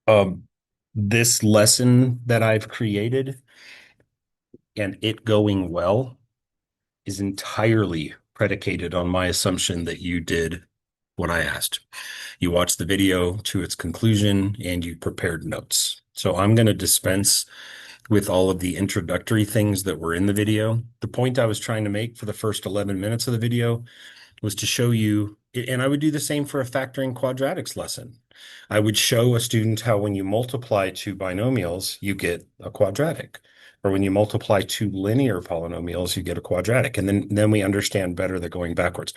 Um, this lesson that I've created and it going well is entirely predicated on my assumption that you did what I asked. You watched the video to its conclusion and you prepared notes. So I'm going to dispense with all of the introductory things that were in the video. The point I was trying to make for the first 11 minutes of the video was to show you, and I would do the same for a factoring quadratics lesson. I would show a student how when you multiply two binomials, you get a quadratic. Or when you multiply two linear polynomials, you get a quadratic. And then we understand better that going backwards.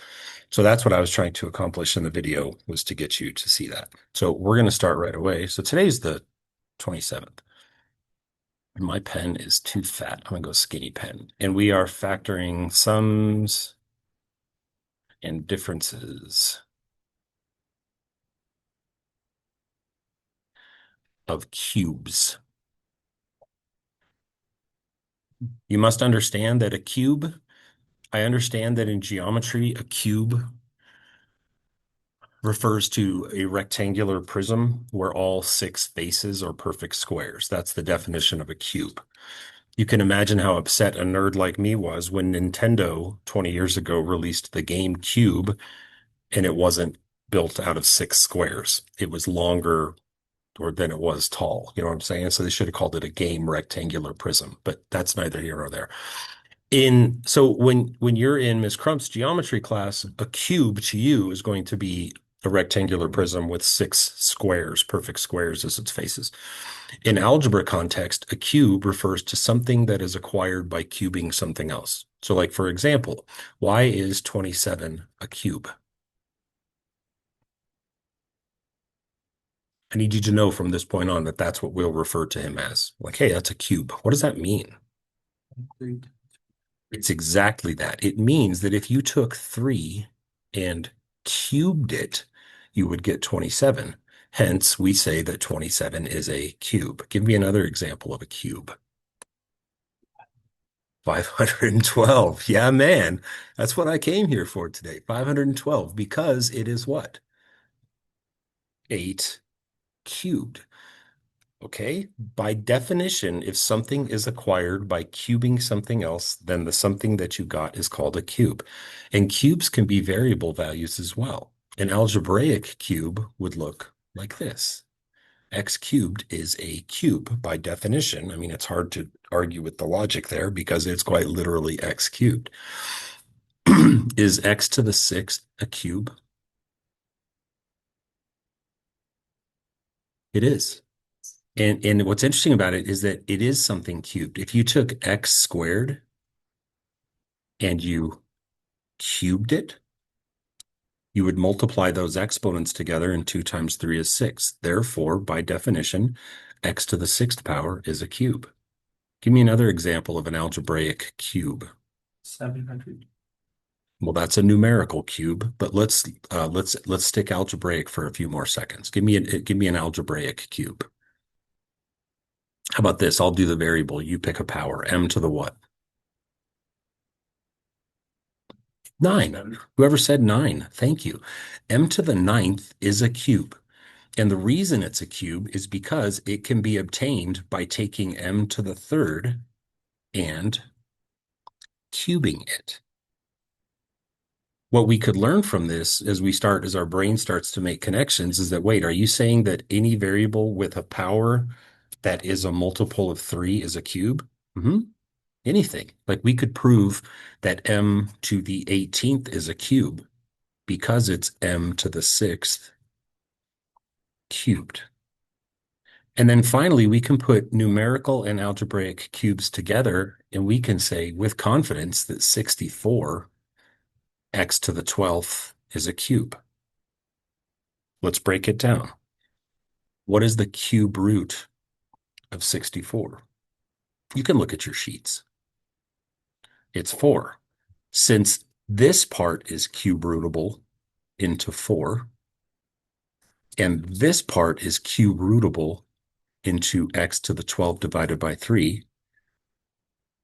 So that's what I was trying to accomplish in the video, was to get you to see that. So we're going to start right away. So today's the 27th. And my pen is too fat. I'm going to go skinny pen. And we are factoring sums and differences of cubes. You must understand that a cube, I understand that in geometry, a cube refers to a rectangular prism where all six faces are perfect squares. That's the definition of a cube. You can imagine how upset a nerd like me was when Nintendo 20 years ago released the game Cube and it wasn't built out of six squares. It was longer or than it was tall. You know what I'm saying? So they should have called it a game rectangular prism, but that's neither here nor there. So when you're in Ms. Crump's geometry class, a cube to you is going to be a rectangular prism with six squares, perfect squares as its faces. In algebra context, a cube refers to something that is acquired by cubing something else. So like, for example, why is 27 a cube? I need you to know from this point on that that's what we'll refer to him as. Like, hey, that's a cube. What does that mean? It's exactly that. It means that if you took 3 and cubed it, you would get 27. Hence, we say that 27 is a cube. Give me another example of a cube. 512. Yeah, man. That's what I came here for today. 512, because it is what? 8 cubed. Okay. By definition, if something is acquired by cubing something else, then the something that you got is called a cube. And cubes can be variable values as well. An algebraic cube would look like this. X cubed is a cube by definition. I mean, it's hard to argue with the logic there because it's quite literally X cubed. Is X to the sixth a cube? It is. And what's interesting about it is that it is something cubed. If you took X squared and you cubed it, you would multiply those exponents together, and 2 times 3 is 6. Therefore, by definition, X to the sixth power is a cube. Give me another example of an algebraic cube. 700. Well, that's a numerical cube, but let's stick algebraic for a few more seconds. Give me an algebraic cube. How about this? I'll do the variable. You pick a power. M to the what? 9. Whoever said 9, thank you. M to the ninth is a cube. And the reason it's a cube is because it can be obtained by taking M to the third and cubing it. What we could learn from this as our brain starts to make connections is that, wait, are you saying that any variable with a power that is a multiple of 3 is a cube? Anything. Like we could prove that M to the 18th is a cube because it's M to the 6th cubed. And then finally, we can put numerical and algebraic cubes together, and we can say with confidence that 64 x to the 12th is a cube. Let's break it down. What is the cube root of 64? You can look at your sheets. It's 4. Since this part is cube rootable into 4, and this part is cube rootable into x to the 12 divided by 3,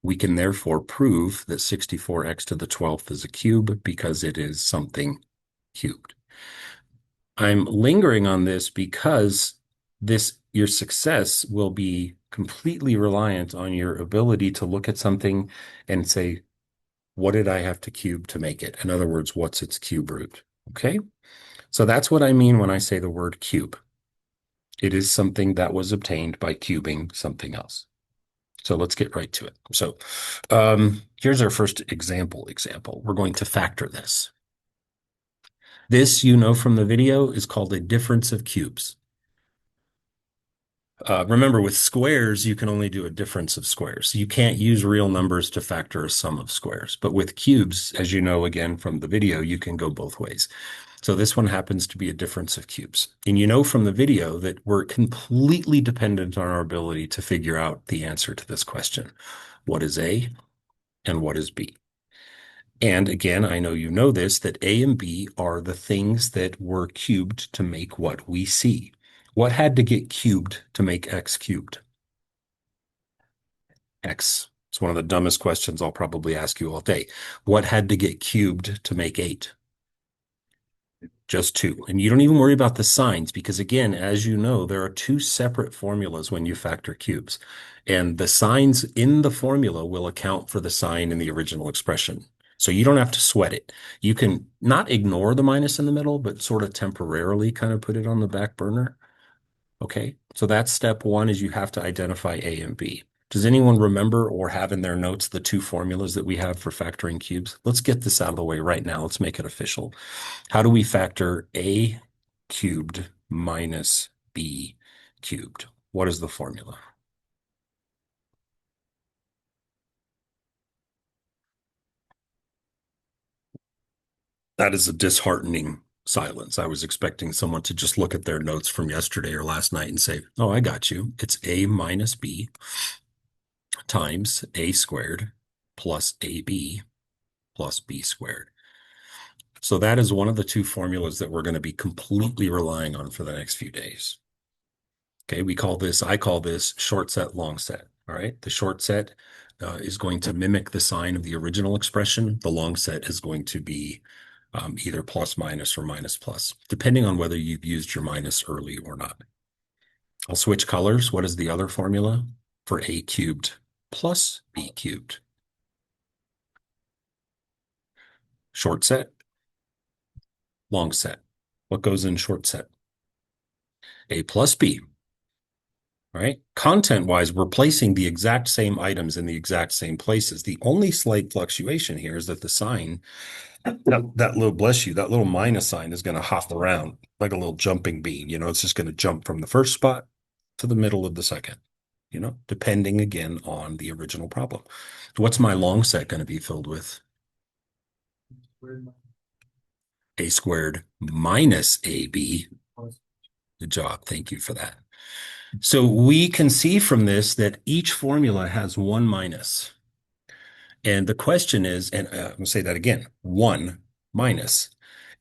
we can therefore prove that 64x to the 12th is a cube because it is something cubed. I'm lingering on this because your success will be completely reliant on your ability to look at something and say, what did I have to cube to make it? In other words, what's its cube root? Okay. So that's what I mean when I say the word cube. It is something that was obtained by cubing something else. So let's get right to it. So here's our first example. We're going to factor this. This, you know from the video, is called a difference of cubes. Remember, with squares, you can only do a difference of squares. You can't use real numbers to factor a sum of squares. But with cubes, as you know, again, from the video, you can go both ways. So this one happens to be a difference of cubes. And you know from the video that we're completely dependent on our ability to figure out the answer to this question. What is A and what is B? And again, I know you know this, that A and B are the things that were cubed to make what we see. What had to get cubed to make X cubed? X. It's one of the dumbest questions I'll probably ask you all day. What had to get cubed to make 8? Just 2. And you don't even worry about the signs because, again, as you know, there are 2 separate formulas when you factor cubes. And the signs in the formula will account for the sign in the original expression. So you don't have to sweat it. You can not ignore the minus in the middle, but sort of temporarily kind of put it on the back burner. Okay, so that's step 1 is you have to identify A and B. Does anyone remember or have in their notes the 2 formulas that we have for factoring cubes? Let's get this out of the way right now. Let's make it official. How do we factor A cubed minus B cubed? What is the formula? That is a disheartening silence. I was expecting someone to just look at their notes from yesterday or last night and say, oh, I got you. It's A minus B times A squared plus AB plus B squared. So that is one of the 2 formulas that we're going to be completely relying on for the next few days. Okay, I call this short set, long set. All right, the short set is going to mimic the sign of the original expression. The long set is going to be either plus minus or minus plus, depending on whether you've used your minus early or not. I'll switch colors. What is the other formula for A cubed plus B cubed? Short set, long set. What goes in short set? A plus B. All right. Content-wise, we're placing the exact same items in the exact same places. The only slight fluctuation here is that the sign, that little, bless you, that little minus sign is going to hop around like a little jumping bean. It's just going to jump from the first spot to the middle of the second, depending again on the original problem. What's my long set going to be filled with? A squared minus AB. Good job. Thank you for that. So we can see from this that each formula has 1 minus. And the question is, and I'm going to say that again, 1 minus.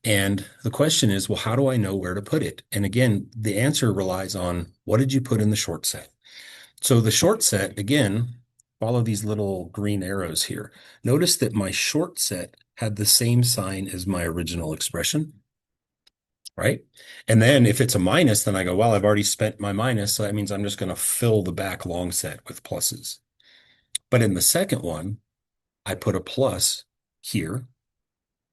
And the question is, well, how do I know where to put it? And again, the answer relies on what did you put in the short set? So the short set, again, follow these little green arrows here. Notice that my short set had the same sign as my original expression, right? And then if it's a minus, then I go, well, I've already spent my minus, so that means I'm just going to fill the back long set with pluses. But in the second one, I put a plus here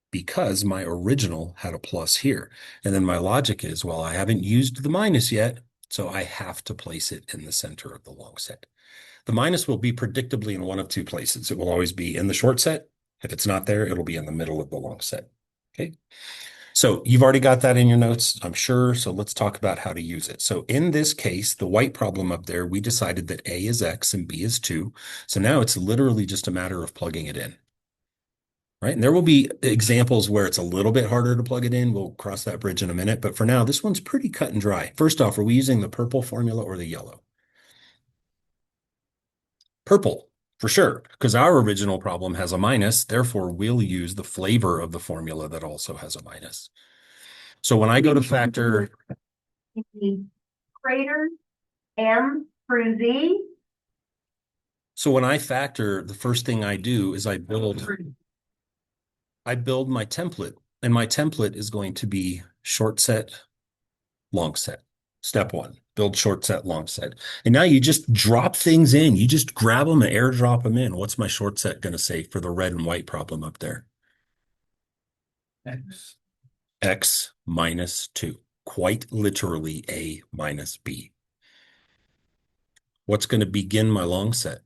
because my original had a plus here. And then my logic is, well, I haven't used the minus yet, so I have to place it in the center of the long set. The minus will be predictably in one of 2 places. It will always be in the short set. If it's not there, it'll be in the middle of the long set. Okay. So you've already got that in your notes, I'm sure. So let's talk about how to use it. So in this case, the white problem up there, we decided that A is X and B is 2. So now it's literally just a matter of plugging it in. Right? And there will be examples where it's a little bit harder to plug it in. We'll cross that bridge in a minute. But for now, this one's pretty cut and dry. First off, are we using the purple formula or the yellow? Purple, for sure, because our original problem has a minus. Therefore, we'll use the flavor of the formula that also has a minus. So when I go to factor Crater M through Z. So when I factor, the first thing I do is I build my template, and my template is going to be short set, long set. Step 1. build short set, long set. And now you just drop things in. You just grab them and airdrop them in. What's my short set going to say for the red and white problem up there? X. X minus 2. Quite literally A minus B. What's going to begin my long set?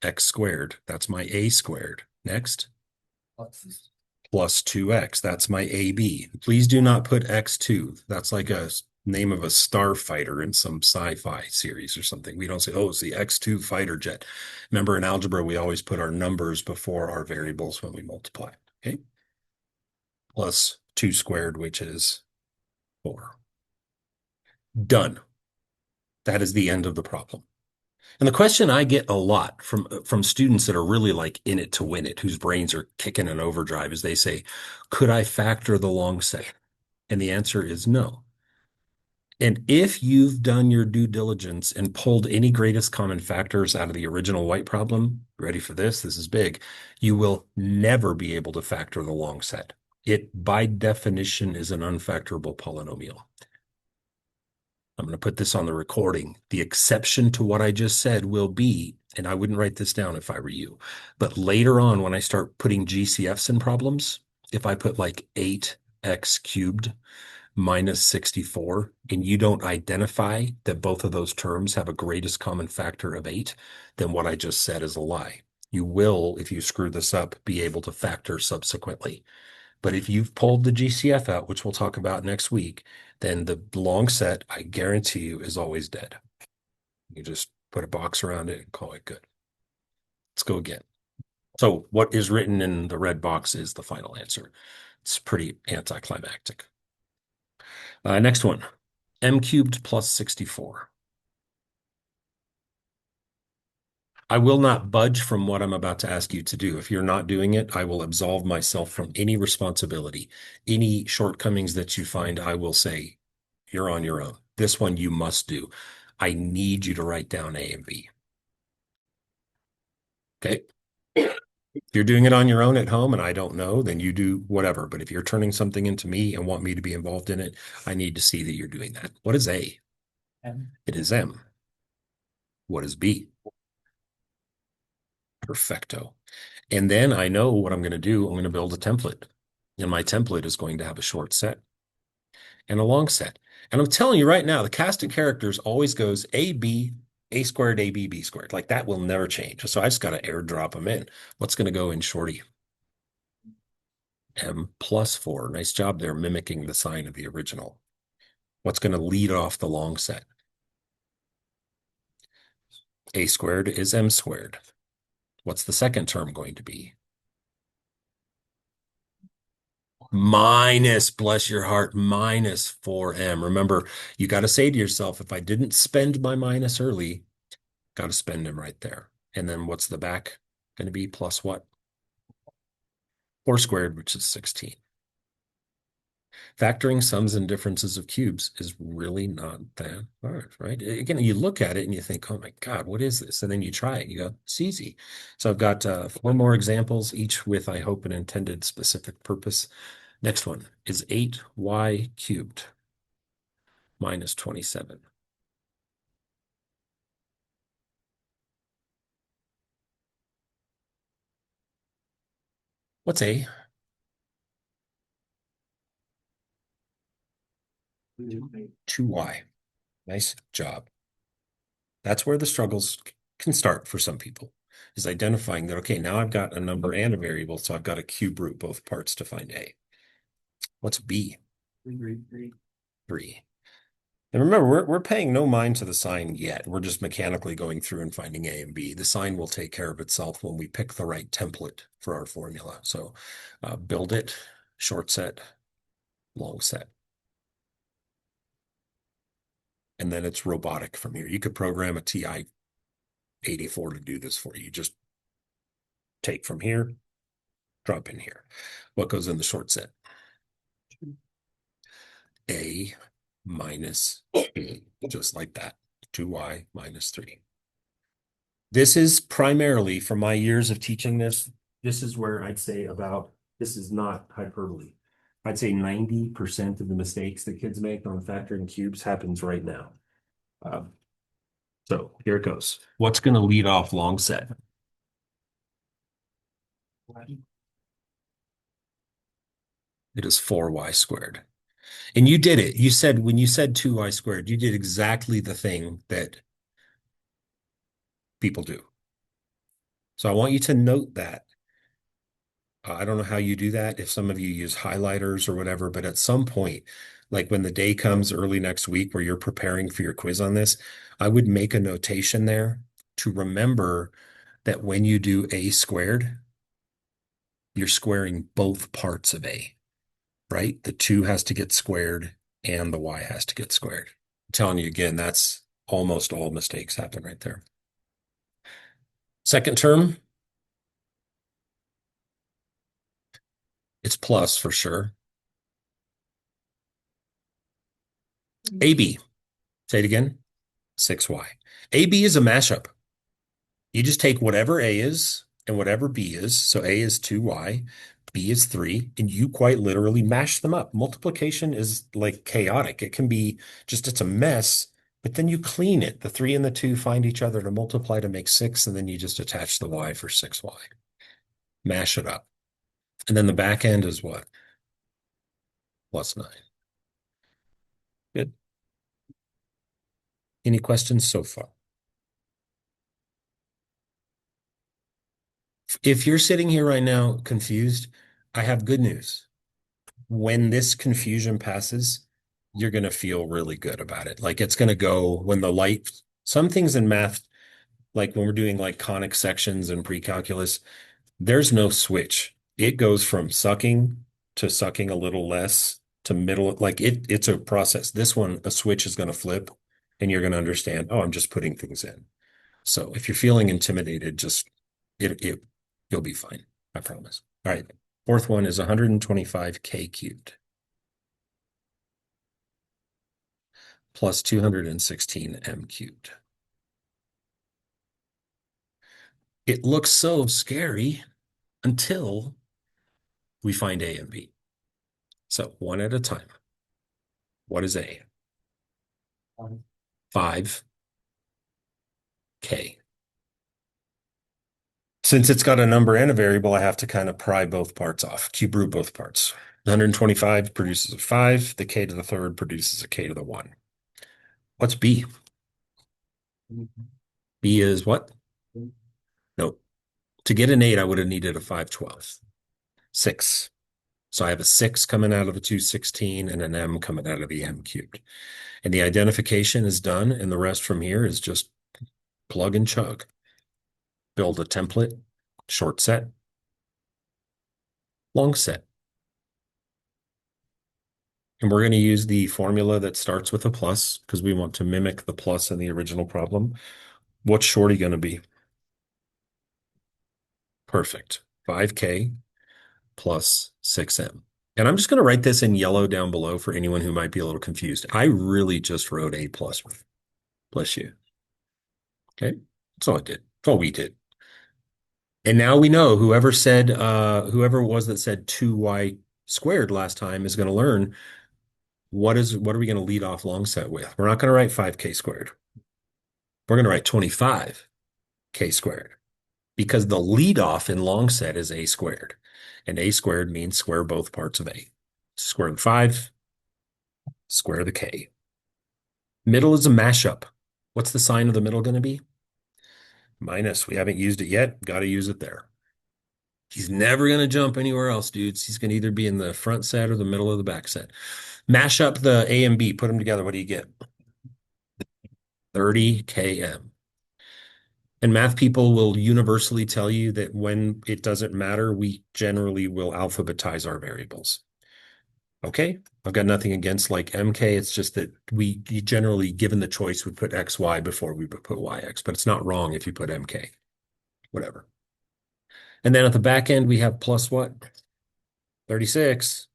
X squared. That's my A squared. Next. Plus 2x. That's my AB. Please do not put x2. That's like a name of a starfighter in some sci-fi series or something. We don't say, oh, it's the x2 fighter jet. Remember, in algebra, we always put our numbers before our variables when we multiply. Okay. Plus 2 squared, which is 4. Done. That is the end of the problem. And the question I get a lot from students that are really like in it to win it, whose brains are kicking in overdrive, is they say, could I factor the long set? And the answer is no. And if you've done your due diligence and pulled any greatest common factors out of the original white problem, ready for this? This is big. You will never be able to factor the long set. It, by definition, is an unfactorable polynomial. I'm going to put this on the recording. The exception to what I just said will be, and I wouldn't write this down if I were you, but later on when I start putting GCFs in problems, if I put like 8x cubed minus 64, and you don't identify that both of those terms have a greatest common factor of 8, then what I just said is a lie. You will, if you screw this up, be able to factor subsequently. But if you've pulled the GCF out, which we'll talk about next week, then the long set, I guarantee you, is always dead. You just put a box around it and call it good. Let's go again. So what is written in the red box is the final answer. It's pretty anticlimactic. Next one, m cubed plus 64. I will not budge from what I'm about to ask you to do. If you're not doing it, I will absolve myself from any responsibility. Any shortcomings that you find, I will say, you're on your own. This one you must do. I need you to write down A and B. Okay? If you're doing it on your own at home and I don't know, then you do whatever. But if you're turning something into me and want me to be involved in it, I need to see that you're doing that. What is A? M. It is M. What is B? Perfecto. And then I know what I'm going to do. I'm going to build a template. And my template is going to have a short set and a long set. And I'm telling you right now, the cast of characters always goes AB, A squared, AB, B squared. Like that will never change. So I just got to airdrop them in. What's going to go in shorty? M plus 4. Nice job there mimicking the sign of the original. What's going to lead off the long set? A squared is M squared. What's the second term going to be? Minus, bless your heart, minus 4m. Remember, you got to say to yourself, if I didn't spend my minus early, got to spend them right there. And then what's the back going to be? Plus what? 4 squared, which is 16. Factoring sums and differences of cubes is really not that hard, right? Again, you look at it and you think, oh my God, what is this? And then you try it, you go, it's easy. So I've got 4 more examples, each with, I hope, an intended specific purpose. Next one is 8y cubed minus 27. What's A? 2y. Nice job. That's where the struggles can start for some people, is identifying that, okay, now I've got a number and a variable, so I've got to cube root both parts to find A. What's B? 3. And remember, we're paying no mind to the sign yet. We're just mechanically going through and finding A and B. The sign will take care of itself when we pick the right template for our formula. So build it, short set, long set. And then it's robotic from here. You could program a TI 84 to do this for you. Just take from here, drop in here. What goes in the short set? A minus B, just like that. 2y minus 3. This is primarily, from my years of teaching this is where I'd say about, this is not hyperbole. I'd say 90% of the mistakes that kids make on factoring cubes happens right now. So here it goes. What's going to lead off long set? It is 4y squared. And you did it. You said, when you said 2y squared, you did exactly the thing that people do. So I want you to note that. I don't know how you do that, if some of you use highlighters or whatever, but at some point, like when the day comes early next week where you're preparing for your quiz on this, I would make a notation there to remember that when you do a squared, you're squaring both parts of a, right? The 2 has to get squared and the y has to get squared. I'm telling you again, that's almost all mistakes happen right there. Second term, it's plus for sure. AB, say it again, 6y. AB is a mashup. You just take whatever A is and whatever B is. So A is 2y, B is 3, and you quite literally mash them up. Multiplication is like chaotic. It can be just, it's a mess, but then you clean it. The 3 and the 2 find each other to multiply to make 6, and then you just attach the y for 6y. Mash it up. And then the back end is what? Plus 9. Good. Any questions so far? If you're sitting here right now confused, I have good news. When this confusion passes, you're going to feel really good about it. Like it's going to go when the light, some things in math, like when we're doing like conic sections and pre-calculus, there's no switch. It goes from sucking to sucking a little less to middle. Like it's a process. This one, a switch is going to flip and you're going to understand, oh, I'm just putting things in. So if you're feeling intimidated, just you'll be fine. I promise. All right. Fourth one is 125k cubed plus 216m cubed. It looks so scary until we find A and B. So one at a time. What is A? 5k. Since it's got a number and a variable, I have to kind of pry both parts off, cube root both parts. 125 produces a 5. The k to the third produces a k to the 1. What's B? B is what? Nope. To get an 8, I would have needed a 5/12. 6. So I have a 6 coming out of a 216 and an m coming out of the m cubed. And the identification is done, and the rest from here is just plug and chug. Build a template, short set, long set. And we're going to use the formula that starts with a plus because we want to mimic the plus in the original problem. What's shorty going to be? Perfect. 5k plus 6m. And I'm just going to write this in yellow down below for anyone who might be a little confused. I really just wrote a plus. Bless you. Okay. That's all I did. That's all we did. And now we know whoever whoever it was that said 2y squared last time is going to learn what are we going to lead off long set with? We're not going to write 5k squared. We're going to write 25k squared because the lead off in long set is a squared. And a squared means square both parts of a. Square the 5, square the k. Middle is a mashup. What's the sign of the middle going to be? Minus. We haven't used it yet. Got to use it there. He's never going to jump anywhere else, dudes. He's going to either be in the front set or the middle of the back set. Mash up the A and B. Put them together. What do you get? 30 km. And math people will universally tell you that when it doesn't matter, we generally will alphabetize our variables. Okay, I've got nothing against like MK. It's just that we generally, given the choice, would put XY before we put YX, but it's not wrong if you put MK, whatever. And then at the back end, we have plus what? 36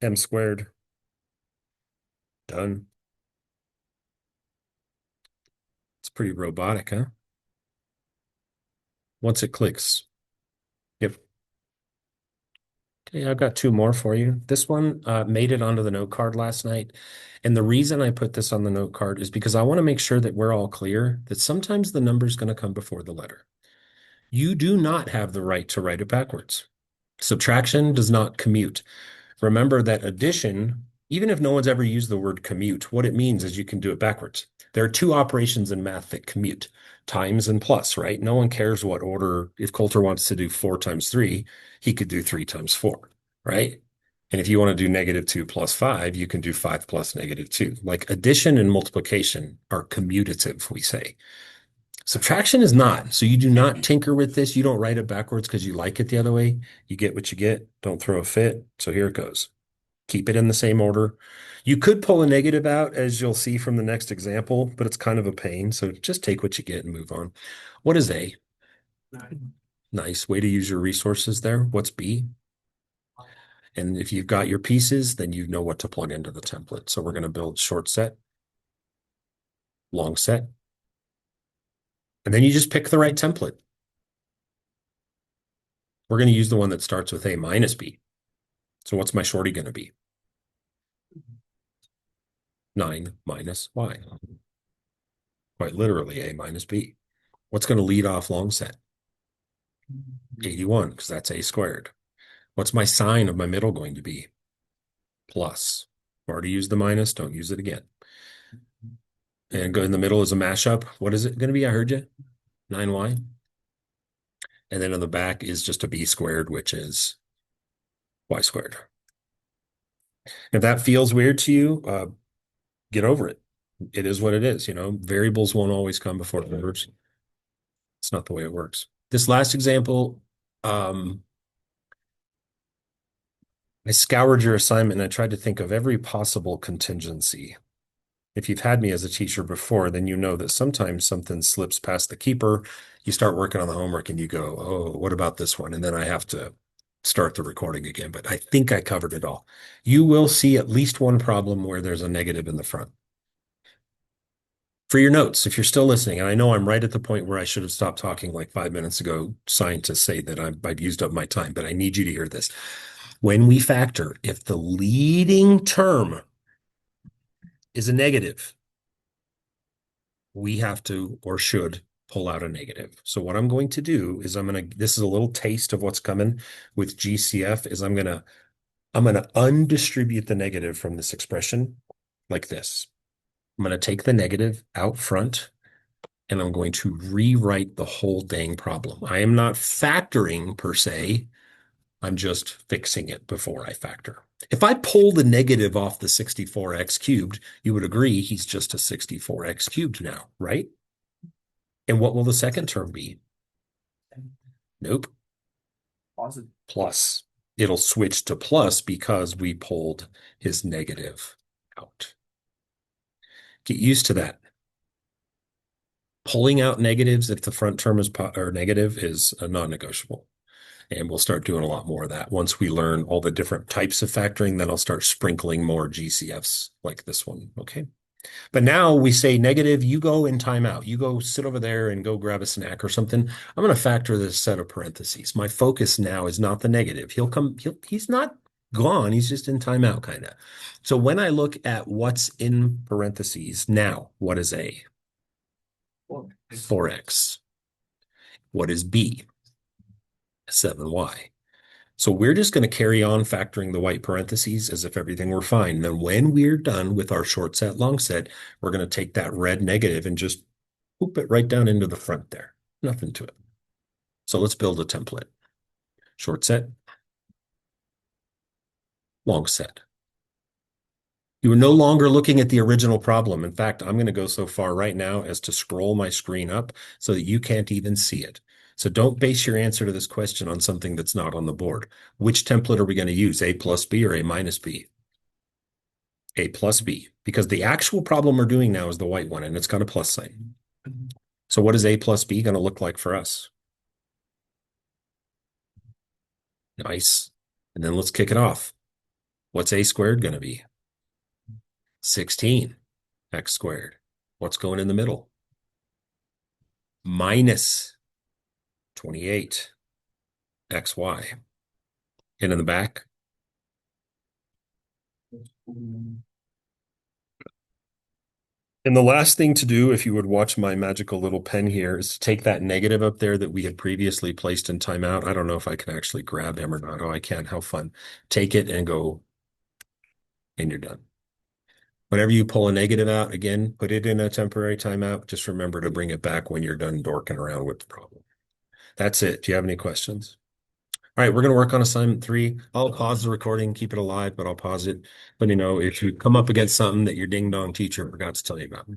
m squared. Done. It's pretty robotic, huh? Once it clicks. Yep. Okay, I've got two more for you. This one made it onto the note card last night. And the reason I put this on the note card is because I want to make sure that we're all clear that sometimes the number is going to come before the letter. You do not have the right to write it backwards. Subtraction does not commute. Remember that addition, even if no one's ever used the word commute, what it means is you can do it backwards. There are two operations in math that commute, times and plus, right? No one cares what order. If Coulter wants to do 4 times 3, he could do 3 times 4, right? And if you want to do -2 plus 5, you can do 5 plus -2. Like addition and multiplication are commutative, we say. Subtraction is not. So you do not tinker with this. You don't write it backwards because you like it the other way. You get what you get. Don't throw a fit. So here it goes. Keep it in the same order. You could pull a negative out, as you'll see from the next example, but it's kind of a pain. So just take what you get and move on. What is A? Nice way to use your resources there. What's B? And if you've got your pieces, then you know what to plug into the template. So we're going to build short set, long set, and then you just pick the right template. We're going to use the one that starts with A minus B. So what's my shorty going to be? 9 minus Y. Quite literally A minus B. What's going to lead off long set? 81, because that's A squared. What's my sign of my middle going to be? Plus. Already used the minus, don't use it again. And go in the middle is a mashup. What is it going to be? I heard you. 9Y. And then on the back is just a B squared, which is Y squared. If that feels weird to you, get over it. It is what it is. Variables won't always come before numbers. It's not the way it works. This last example, I scoured your assignment and I tried to think of every possible contingency. If you've had me as a teacher before, then you know that sometimes something slips past the keeper. You start working on the homework and you go, oh, what about this one? And then I have to start the recording again. But I think I covered it all. You will see at least one problem where there's a negative in the front. For your notes, if you're still listening, and I know I'm right at the point where I should have stopped talking like 5 minutes ago, scientists say that I've used up my time, but I need you to hear this. When we factor, if the leading term is a negative, we have to or should pull out a negative. So what I'm going to do is this is a little taste of what's coming with GCF is I'm going to undistribute the negative from this expression like this. I'm going to take the negative out front and I'm going to rewrite the whole dang problem. I am not factoring per se. I'm just fixing it before I factor. If I pull the negative off the 64x cubed, you would agree he's just a 64x cubed now, right? And what will the second term be? Nope. Positive. Plus. It'll switch to plus because we pulled his negative out. Get used to that. Pulling out negatives if the front term is negative is a non-negotiable. And we'll start doing a lot more of that. Once we learn all the different types of factoring, then I'll start sprinkling more GCFs like this one, okay? But now we say negative, you go in timeout. You go sit over there and go grab a snack or something. I'm going to factor this set of parentheses. My focus now is not the negative. He's not gone. He's just in timeout kind of. So when I look at what's in parentheses now, what is A? 4x. What is B? 7y. So we're just going to carry on factoring the white parentheses as if everything were fine. And then when we're done with our short set, long set, we're going to take that red negative and just whoop it right down into the front there. Nothing to it. So let's build a template. Short set, long set. You are no longer looking at the original problem. In fact, I'm going to go so far right now as to scroll my screen up so that you can't even see it. So don't base your answer to this question on something that's not on the board. Which template are we going to use, A plus B or A minus B? A plus B, because the actual problem we're doing now is the white one, and it's got a plus sign. So what is A plus B going to look like for us? Nice. And then let's kick it off. What's A squared going to be? 16 x squared. What's going in the middle? Minus 28 xy. And in the back. And the last thing to do, if you would watch my magical little pen here, is to take that negative up there that we had previously placed in timeout. I don't know if I can actually grab him or not. Oh, I can. How fun. Take it and go, and you're done. Whenever you pull a negative out, again, put it in a temporary timeout. Just remember to bring it back when you're done dorking around with the problem. That's it. Do you have any questions? All right, we're going to work on assignment 3. I'll pause the recording, keep it alive, but I'll pause it. Let me know if you come up against something that your ding dong teacher forgot to tell you about.